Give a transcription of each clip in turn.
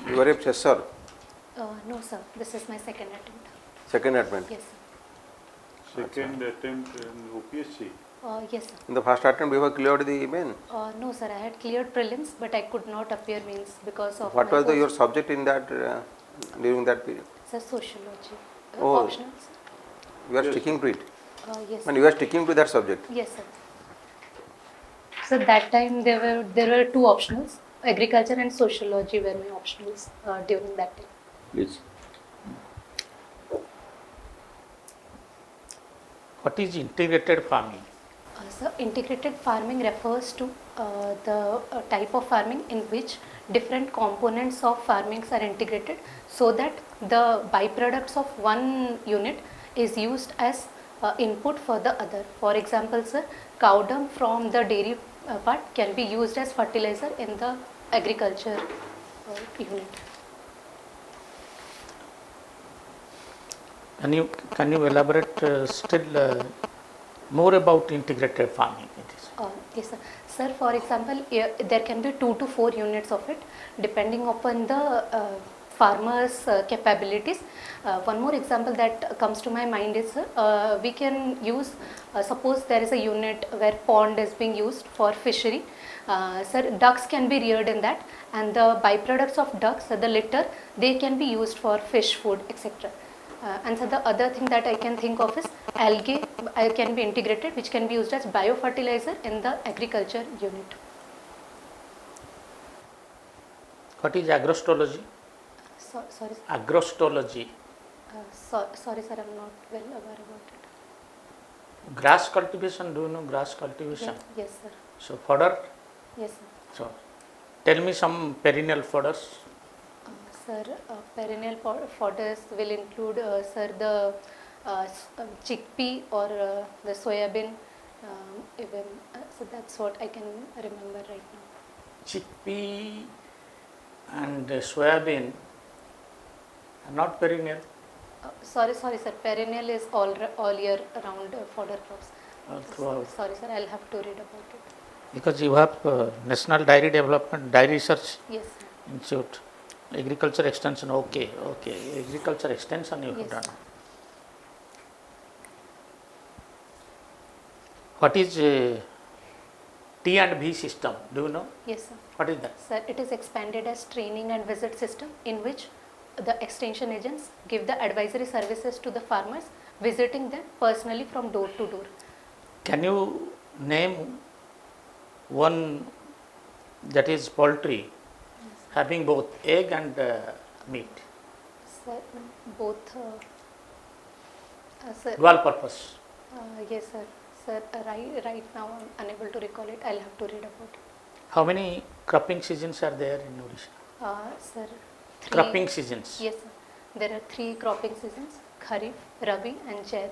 You are a fresher. No, sir. This is my second attempt. Second attempt. Yes, sir. Second attempt in OPSC. Yes, sir. In the first attempt, you have cleared the main. No, sir. I had cleared prelims, but I could not appear means because of What my was your subject in that during that period? Sir, sociology. Oh. Optional, sir. You are Yes. sticking to it. Yes. And you are sticking to that subject. Yes, sir. So that time there were two optionals. Agriculture and sociology were my optionals during that time. Please. What is integrated farming? So integrated farming refers to the type of farming in which different components of farmings are integrated so that the byproducts of one unit is used as input for the other. For example, sir, cow dung from the dairy part can be used as fertilizer in the agriculture unit. Can you elaborate still more about integrated farming? Yes, sir. Sir, for example, there can be 2 to 4 units of it depending upon the farmer's capabilities. One more example that comes to my mind is we can use, suppose there is a unit where pond is being used for fishery. Sir, ducks can be reared in that, and the byproducts of ducks, the litter, they can be used for fish food, etc. And so the other thing that I can think of is algae can be integrated, which can be used as biofertilizer in the agriculture unit. What is agrostology? Sorry, sir. Agrostology. Sorry, sir, I'm not well aware about it. Grass cultivation, do you know grass cultivation? Yes, sir. So fodder? Yes, sir. So tell me some perennial fodders. Sir, perennial fodders will include, sir, the chickpea or the soybean, even. So that's what I can remember right now. Chickpea and soybean are not perennial. Sorry, sir. Perennial is all year round fodder crops. Throughout. Sorry, sir. I'll have to read about it. Because you have National Dairy Development, Dairy Research Yes, sir. Institute, Agriculture Extension. Okay. Agriculture Extension you have Yes, done. sir. What is T and B system? Do you know? Yes, sir. What is that? Sir, it is expanded as training and visit system in which the extension agents give the advisory services to the farmers, visiting them personally from door to door. Can you name one that is poultry having both egg and meat? Sir, both. Sir. Dual purpose. Yes, sir. Sir, right now I'm unable to recall it. I'll have to read about it. How many cropping seasons are there in Odisha? Sir, 3. Cropping seasons. Yes, sir. There are 3 cropping seasons: Kharif, Rabi, and Jaid.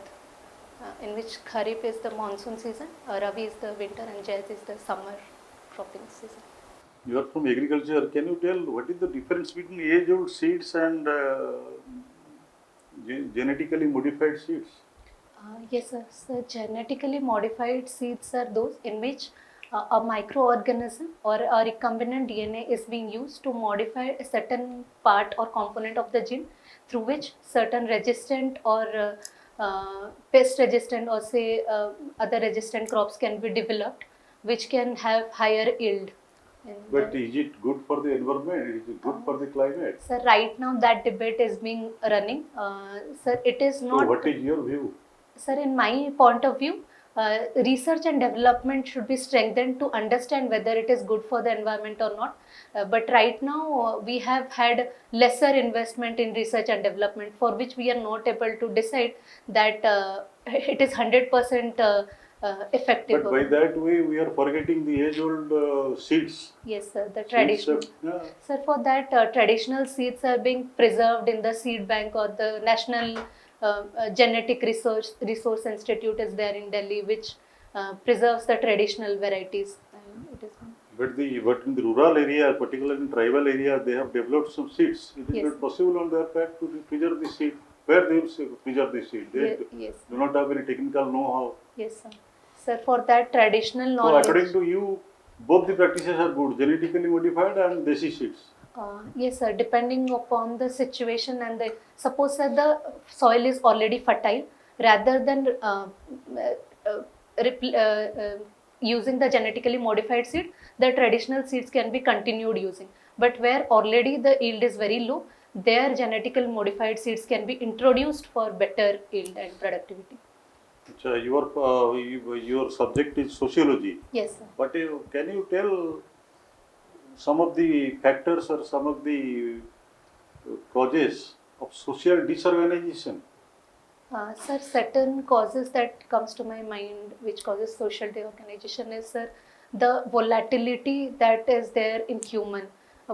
In which Kharif is the monsoon season, Rabi is the winter, and Jaid is the summer cropping season. You are from agriculture. Can you tell what is the difference between age-old seeds and genetically modified seeds? Yes, sir. So genetically modified seeds are those in which a microorganism or a recombinant DNA is being used to modify a certain part or component of the gene through which certain resistant or pest resistant or say other resistant crops can be developed, which can have higher yield. But is it good for the environment? Is it good for the climate? Sir, right now that debate is being running. Sir, it is not. So what is your view? Sir, in my point of view, research and development should be strengthened to understand whether it is good for the environment or not. But right now, we have had lesser investment in research and development, for which we are not able to decide that it is 100% effective. But by that way, we are forgetting the age-old seeds. Yes, sir, the traditional. Sir, for that, traditional seeds are being preserved in the seed bank or the National Genetic Resource Institute is there in Delhi, which preserves the traditional varieties. But in the rural area, particularly in tribal area, they have developed some seeds. It is not possible on their part to preserve the seed. Where they will preserve the seed? They do not have any technical know-how. Yes, sir. Sir, for that traditional knowledge. So according to you, both the practices are good, genetically modified and desi seeds. Yes, sir. Depending upon the situation and the suppose that the soil is already fertile, rather than using the genetically modified seed, the traditional seeds can be continued using. But where already the yield is very low, their genetically modified seeds can be introduced for better yield and productivity. Your subject is sociology. Yes, sir. But can you tell some of the factors or some of the causes of social disorganization? Sir, certain causes that comes to my mind which causes social deorganization is, sir, the volatility that is there in human.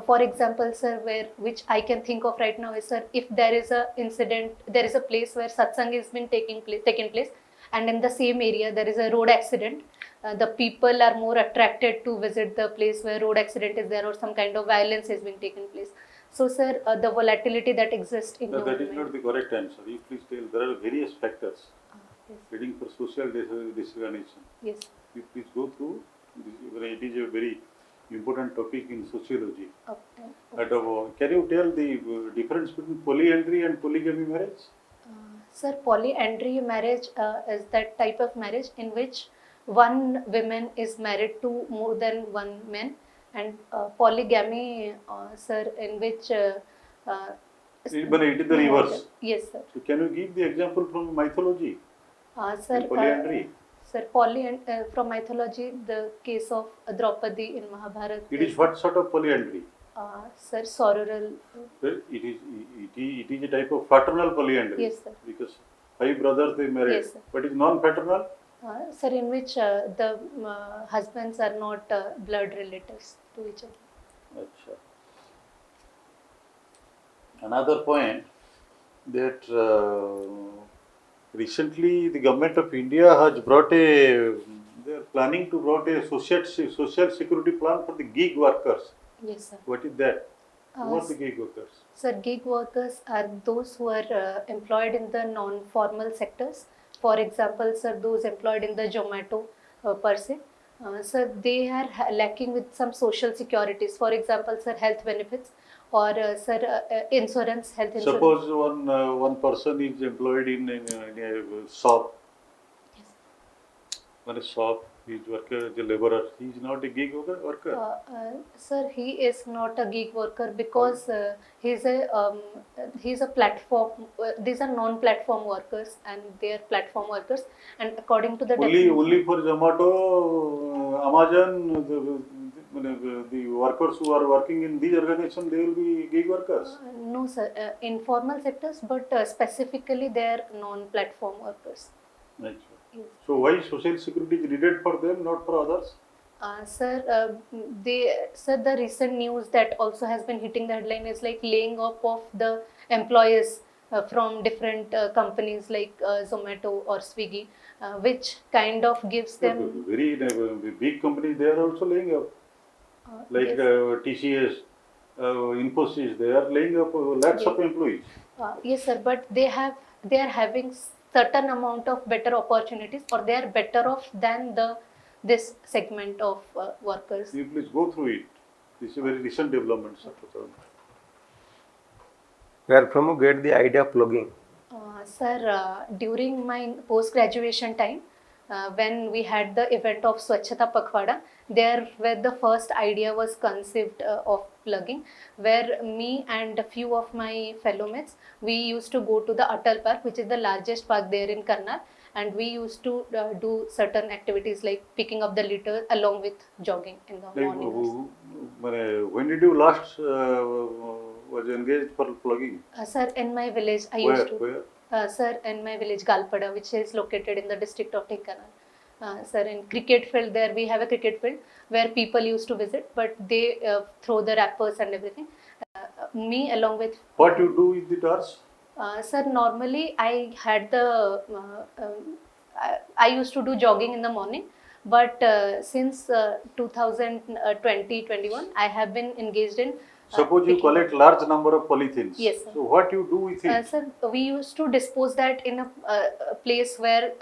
For example, sir, where which I can think of right now is, sir, if there is a incident, there is a place where satsang has been taken place, and in the same area there is a road accident. The people are more attracted to visit the place where road accident is there or some kind of violence has been taken place. So, sir, the volatility that exists in No, human that is not mind. the correct answer. You please tell. There are various factors Yes. leading for social disorganization. Yes. You please go through. It is a very important topic in sociology. Okay. Can you tell the difference between polyandry and polygamy marriage? Sir, polyandry marriage is that type of marriage in which one woman is married to more than one man, and polygamy, sir, in which But it is the reverse. yes, sir. So can you give the example from mythology? Sir, In polyandry. Sir, from mythology, the case of Draupadi in Mahabharata. It is what sort of polyandry? Sir, sororal. It is a type of fraternal polyandry. Yes, sir. Because 5 brothers they married. Yes, sir. But it is non-fraternal? Sir, in which the husbands are not blood relatives to each other. Achha. Another point that recently the government of India has they are planning to brought a social security plan for the gig workers. Yes, sir. What is that? Who are Uh, the gig workers? Sir, gig workers are those who are employed in the non-formal sectors. For example, sir, those employed in the Zomato per se. Sir, they are lacking with some social securities. For example, sir, health benefits or sir, insurance, health insurance. Suppose one person is employed in a shop. Yes. One shop, he is worker as a laborer. He is not a gig worker. Sir, he is not a gig worker because he's a platform. These are non-platform workers, and they are platform workers. And according to the Only for Zomato, Amazon, the workers who are working in these organizations, they will be gig workers. No, sir. Informal sectors, but specifically they are non-platform workers. Right. Yes. So why social security is needed for them, not for others? Sir, the recent news that also has been hitting the headline is like laying off of the employees from different companies like Zomato or Swiggy, which kind of gives them. Very big companies, they are also laying up. Like Yes. TCS, Infosys, they are laying up lakhs of employees. Yes, sir, but they are having certain amount of better opportunities, or they are better off than this segment of workers. You please go through it. This is a very recent development, sir. Where from you get the idea of plugging? Sir, during my post-graduation time, when we had the event of Swachhata Pakhwada, there where the first idea was conceived of plugging, where me and a few of my fellow mates, we used to go to the Atal Park, which is the largest park there in Karnal, and we used to do certain activities like picking up the litter along with jogging in the morning hours. When did you last was engaged for plugging? Sir, in my village, I Where? used to. Where? Sir, in my village, Galpada, which is located in the district of Dhenkanal. Sir, in cricket field, there we have a cricket field where people used to visit, but they throw the wrappers and everything. Me along with. What you do with the torch? Sir, normally I had I used to do jogging in the morning, but since 2020-21, I have been engaged in. Suppose you collect large number of polythenes. Yes, sir. So what you do with it? Sir, we used to dispose that in a place where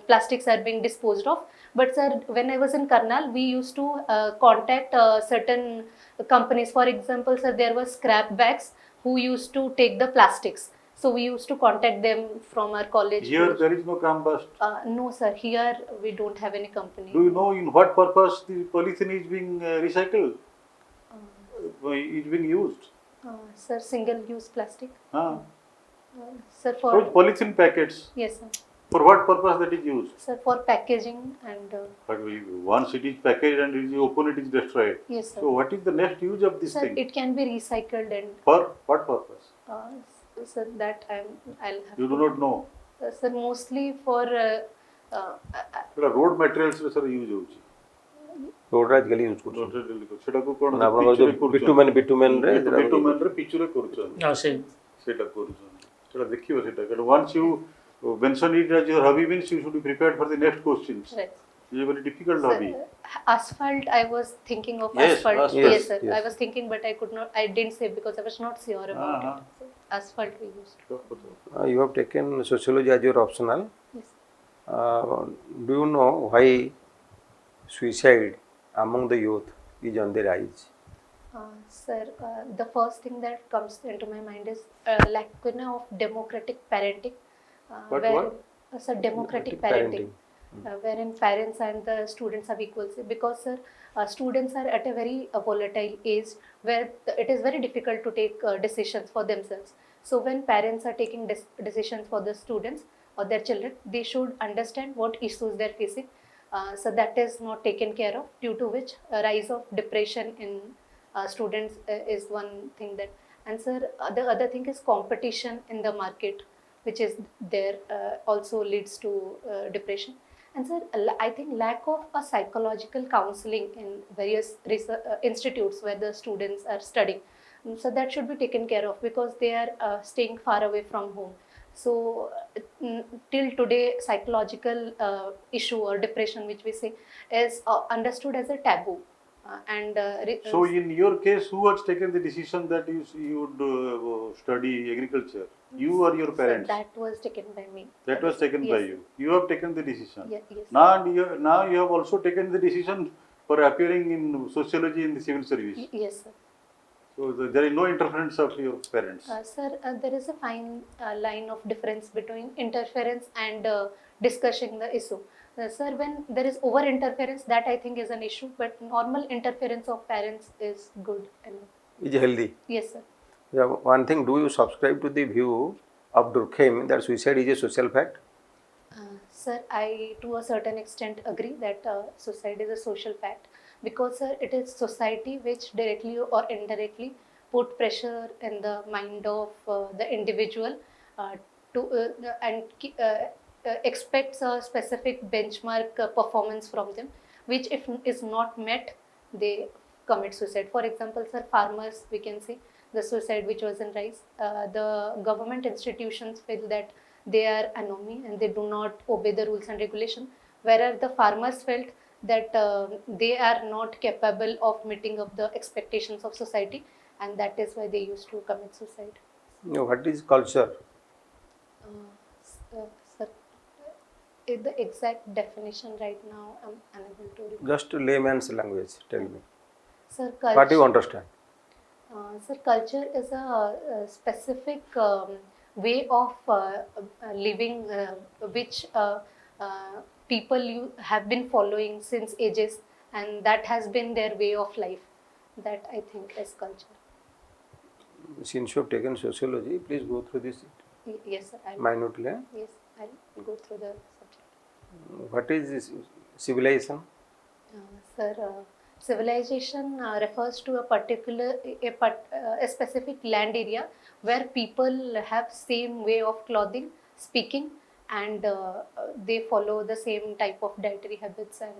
plastics are being disposed of. But sir, when I was in Karnal, we used to contact certain companies. For example, sir, there were scrap bags who used to take the plastics. So we used to contact them from our college. Here there is no campus. No, sir. Here we don't have any company. Do you know in what purpose the polythene is being recycled? Is being used. Sir, single-use plastic. Sir, So for polythene packets. yes, sir. For what purpose that is used? Sir, for packaging and But once it is packaged and it is open, it is destroyed. yes, sir. So what is the next use of this Sir, thing? it can be recycled and For what purpose? sir, that I'll have. You do not know. Sir, mostly for road materials रे sir use होची road आजकल use करू सेटा को कोन आपन जो bitumen रे bitumen रे पिचुरे करूछन सेटा करूछन सेटा देखियो सेटा once you mention it as your hobby means you should be prepared for the next questions. right. It's a very difficult Sir, hobby. asphalt. I was thinking of Yes, asphalt. asphalt. Yes, sir. Yes. I was thinking, but I could not. I didn't say because I was not sure about it. So, asphalt we used. you have taken sociology as your optional. Yes. Do you know why suicide among the youth is on the rise? Sir, the first thing that comes into my mind is lacuna of democratic parenting. What? Sir, democratic parenting. Wherein parents and the students have equal say, because sir, students are at a very volatile age where it is very difficult to take decisions for themselves. So when parents are taking decisions for the students or their children, they should understand what issues they're facing. So that is not taken care of, due to which a rise of depression in students is one thing that. And sir, the other thing is competition in the market, which is there, also leads to depression. And sir, I think lack of a psychological counseling in various institutes where the students are studying. So that should be taken care of because they are staying far away from home. So till today, psychological issue or depression, which we say, is understood as a taboo. So in your case, who has taken the decision that you would study agriculture? You or your parents? So that was taken by me. That was taken by you. You have taken the decision. Yes. Now you have also taken the decision for appearing in sociology in the civil service. Yes, sir. So there is no interference of your parents. Sir, there is a fine line of difference between interference and discussing the issue. Sir, when there is over interference, that I think is an issue, but normal interference of parents is good and Is healthy. yes, sir. Yeah, one thing, do you subscribe to the view of Durkheim that suicide is a social fact? Sir, I to a certain extent agree that suicide is a social fact, because sir, it is society which directly or indirectly put pressure in the mind of the individual expects a specific benchmark performance from them, which if is not met, they commit suicide. For example, sir, farmers, we can say the suicide which was in rise. The government institutions feel that they are anomaly and they do not obey the rules and regulation, whereas the farmers felt that they are not capable of meeting up the expectations of society, and that is why they used to commit suicide. No, what is culture? Sir, the exact definition right now I'm unable to recall. Just layman's language, tell me. Sir, culture, What do you understand? Sir, culture is a specific way of living which people have been following since ages, and that has been their way of life. That I think is culture. Since you have taken sociology, please go through this Yes, sir. minutely. Yes, I'll go through the subject. What is this civilization? Sir, civilization refers to a particular, a specific land area where people have same way of clothing, speaking, and they follow the same type of dietary habits and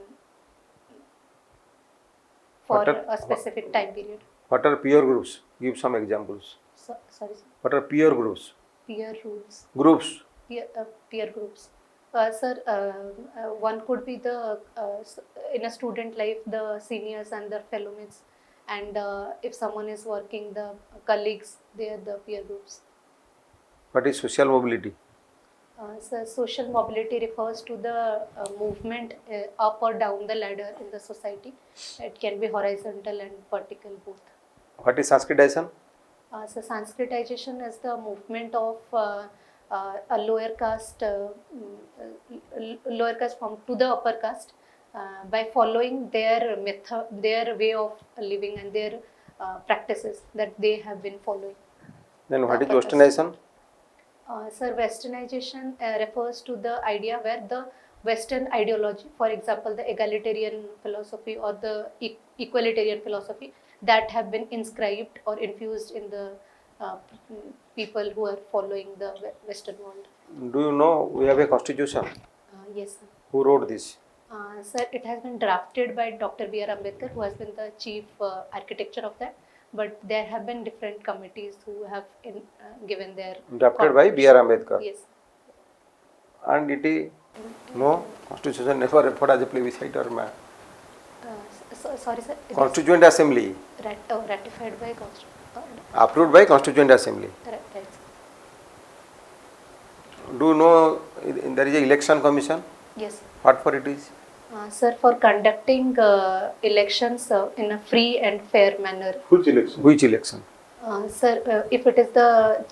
for a specific time period. What are peer groups? Give some examples. Sorry, sir. What are peer groups? Peer rules. Groups. Peer groups. Sir, one could be the in a student life, the seniors and their fellow mates, and if someone is working, the colleagues, they are the peer groups. What is social mobility? So social mobility refers to the movement up or down the ladder in the society. It can be horizontal and vertical both. What is Sanskritization? So Sanskritization is the movement of a lower caste form to the upper caste by following their method, their way of living and their practices that they have been following. Then what is upper caste. Westernization? Sir, Westernization refers to the idea where the Western ideology, for example, the egalitarian philosophy or the equalitarian philosophy, that have been inscribed or infused in the people who are following the Western world. Do you know we have a constitution? Yes, sir. Who wrote this? Sir, it has been drafted by Dr. B.R. Ambedkar, who has been the chief architecture of that. But there have been different committees who have given their Drafted by B.R. Ambedkar. Yes. And it is no constitution never referred as a plebiscite or Sorry, sir. Constituent Assembly. Ratified by Approved by Constituent Assembly. Right. Do you know there is a election commission? Yes. What for it is? Sir, for conducting elections in a free and fair manner. Which election? Which election? Sir, if it is the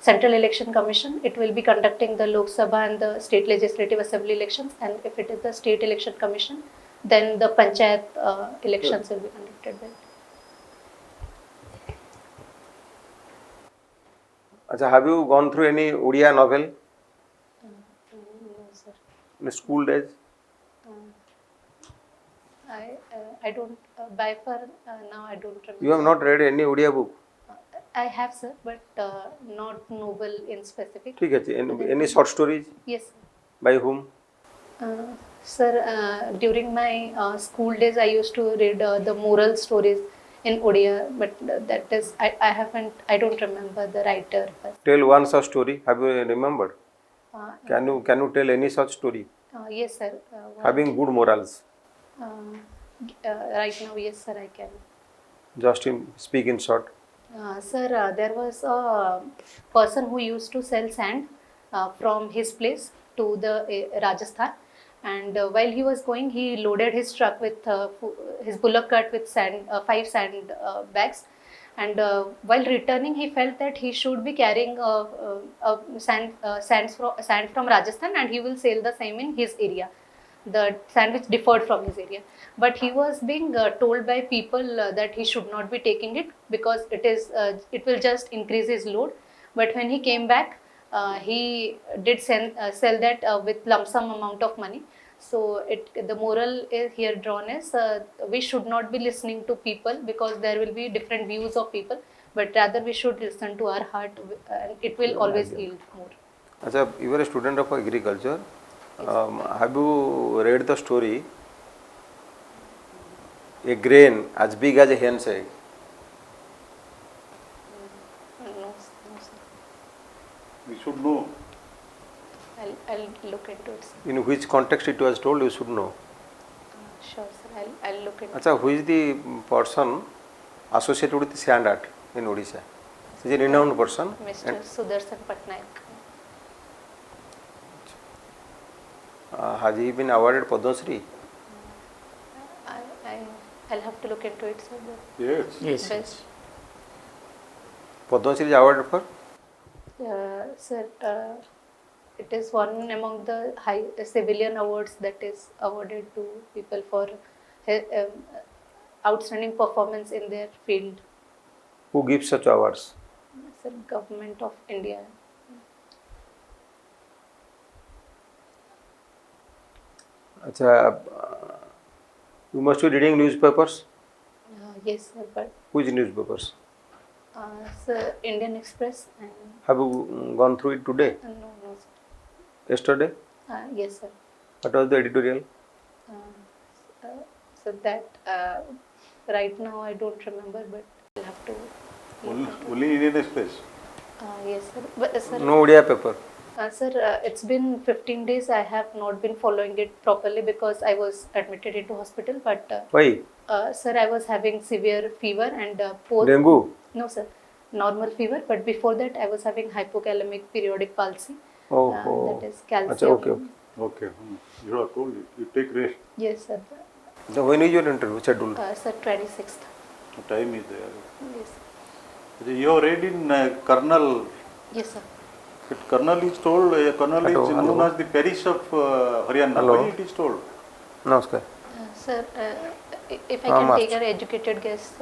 Central Election Commission, it will be conducting the Lok Sabha and the State Legislative Assembly elections, and if it is the State Election Commission, then the Panchayat elections will be conducted by. Achha, have you gone through any Odia novel No, sir. in school days? I don't by far now I don't remember. You have not read any Odia book? I have, sir, but not novel in specific. ठीक है. Any short stories? Yes. By whom? Sir, during my school days, I used to read the moral stories in Odia, but that is I don't remember the writer. Tell one such story. Have you remembered? Can you tell any such story? Yes, sir. Having good morals. Right now, yes, sir, I can. Just speak in short. Sir, there was a person who used to sell sand from his place to the Rajasthan, and while he was going, he loaded his truck with his bullock cart with sand, 5 sand bags, and while returning, he felt that he should be carrying sand from Rajasthan, and he will sell the same in his area. The sand which differed from his area, but he was being told by people that he should not be taking it because it will just increase his load. But when he came back, he did sell that with lump sum amount of money. So the moral is here drawn is we should not be listening to people because there will be different views of people, but rather we should listen to our heart. It will always yield more. Achha, you are a student of agriculture. Have you read the story? A grain as big as a hen's egg. No, sir. We should know. I'll look into it, sir. In which context it was told, you should know. Sure, sir. I'll look into it. Achha, who is the person associated with the sand art in Odisha? He is a renowned person. Mr. Sudarshan Patnaik. Has he been awarded Padma Shri? I'll have to look into it, sir. Yes. Yes. Best. Padma Shri is awarded for? Sir, it is one among the high civilian awards that is awarded to people for outstanding performance in their field. Who gives such awards? Sir, Government of India. Achha, you must be reading newspapers. Yes, sir, but Which newspapers? sir, Indian Express and Have you gone through it today? no, sir. Yesterday? Yes, sir. What was the editorial? So that right now I don't remember, but I'll have to. Only Indian Express. Yes, sir. But sir, No Odia paper. Sir, it's been 15 days. I have not been following it properly because I was admitted into hospital. But Why? sir, I was having severe fever and Dengue? No, sir. normal fever, but before that I was having hypokalemic periodic palsy. Oh, That is calcium. Acha, okay. Okay. You have told you take rest. Yes, sir. So when is your interview schedule? Sir, 26th. The time is there. Yes. You have read in Colonel. Yes, sir. But Colonel is told. Colonel Hello, is known hello. as the parish of Haryana. Hello. Why it is told? Namaskar. Sir, if I Ah, can March. take an educated guess,